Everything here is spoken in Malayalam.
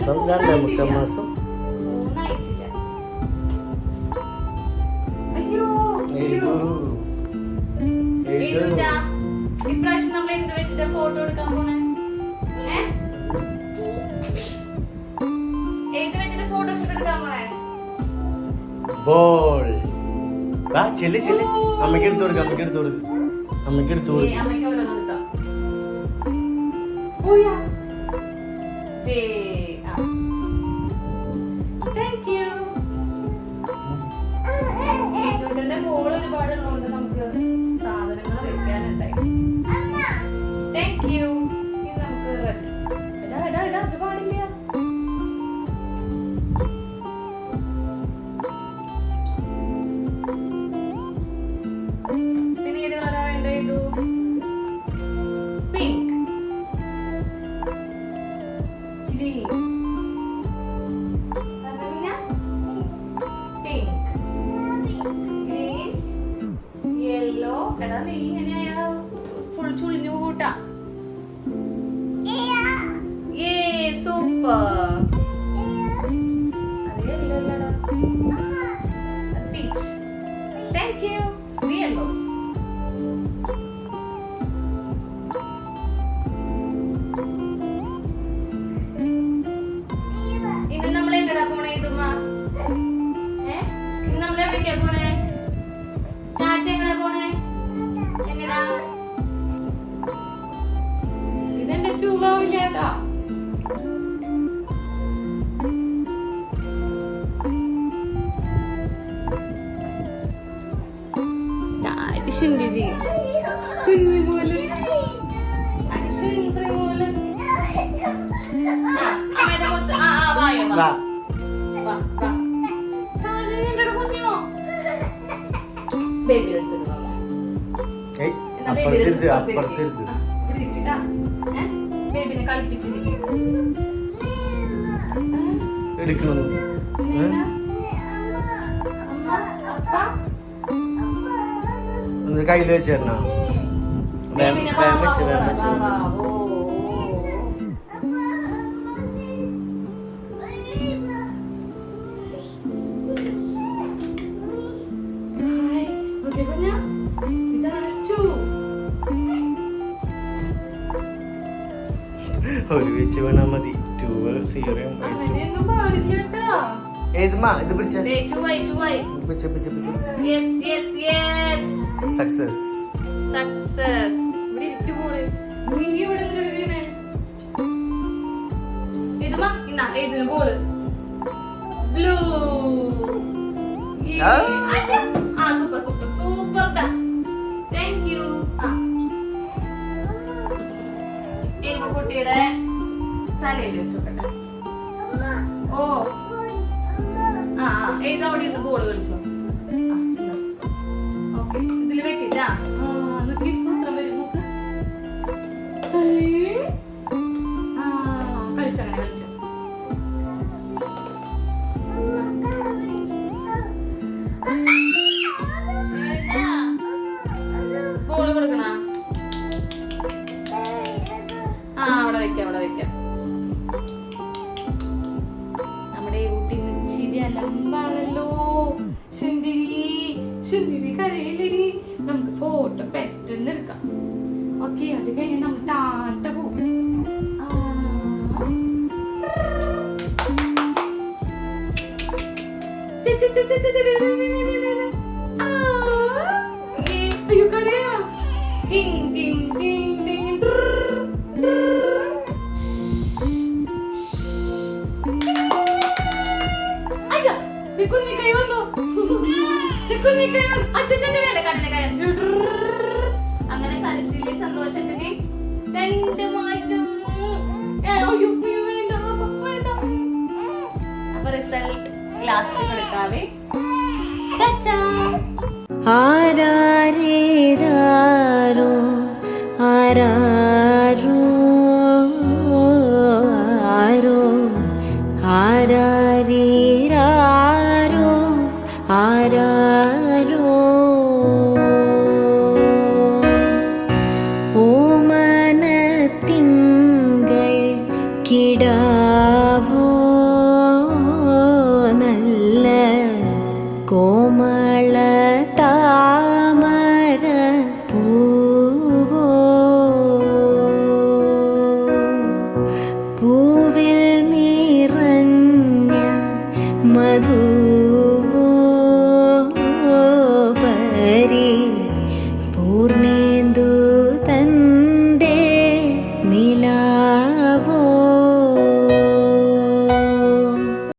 മാസം 2.25 മാസം. ഇപ്രാവശ്യം നമ്മൾ എന്ത് വെച്ചിട്ട് ഫോട്ടോ എടുക്കാൻ പോണേ? ഏത് വെച്ചിട്ട് ഫോട്ടോഷൂട്ട് എടുക്കാൻ പോണേ? ബോൾ. വാ ചെല്ല് ചെല്ല്. അമ്മയ്ക്ക് എടുത്തു കൊടുക്ക്, അമ്മയ്ക്ക് എടുത്തു കൊടുക്ക്, അമ്മയ്ക്ക് എടുത്തു കൊടുക്ക്. അമ്മയ്ക്ക് ഓരോന്ന് എടുത്തോ. പോയാ താങ്ക് യു. ഇതിന്റെ ബോൾ ഒരുപാടുള്ളതുകൊണ്ട് നമുക്ക് സാധനങ്ങൾ വെക്കാനുണ്ടായി. Thank you. ഇത് നമുക്ക് റെഡ്. അത് പാടില്ല. പിന്നെ ഏത് കളറാ വേണ്ടത്? ഇത് പിങ്ക്, ഗ്രീൻ, യെല്ലോ. എടാ നീ ഇങ്ങനെയാ ഫുൾ ചുളിഞ്ഞു കൂട്ടാ. സൂപ്പർ. അത് യെല്ലോ അല്ലടാ, അത് പീച്ച്. Thank you. നീ യെല്ലോ. ഇന്ന് നമ്മൾ എങ്ങടാ പോണേ? ഇതുമാ ഇന്ന് നമ്മൾ എവിടേക്കാ പോണേ? എങ്ങടാ പോണേ? എങ്ങടാ? ഇതെന്റെ ചൂവാവില്ലാട്ടാ. ബേബിനെ കളിപ്പിച്ചിരിക്കും. കയ്യിൽ വെച്ച് തരണോ? ഒരുമിച്ച് വേണാ മതി. 2 0. ഇത് പിടിച്ച success. Blue. Super super super. Thank you. കുട്ടിയുടെ തലയിൽ വെച്ചോട്ടെ. ഓ ഏത് അവിടെ ഇരുന്ന് ബോള് കളിച്ചോ. ഓക്കെ ഇതില് വെക്കില്ല. സൂത്രം വരും നോക്ക്. കളിച്ചങ്ങനെ കളിച്ചോ. ബോള് കൊടുക്കണ? അവിടെ വെക്കാം, അവിടെ വെക്കാം. നമ്മുടെ ഊട്ടിന്ന് ഇച്ചിരി അലമ്പാണല്ലോ. ശുന്തിരി കരയില്ലടി. നമുക്ക് ഫോട്ടോ പെട്ടെന്ന് എടുക്കാം. ഓക്കെ, അത് കഴിഞ്ഞ് നമ്മൾ ടാറ്റ പോകും. അയ്യോ കരയാ. അങ്ങനെ കരച്ചില്ലേ സന്തോഷത്തിന് 2 മാറ്റം. അപ്പൊ റിസൾട്ട് ലാസ്റ്റ് കൊടുക്കാവേ. ആരാരേരാരോ ആരാരോ ആരോ ആരാരേരാരോ ആരാരോ ഓമനത്തിങ്കൾ കിടാവോ പോ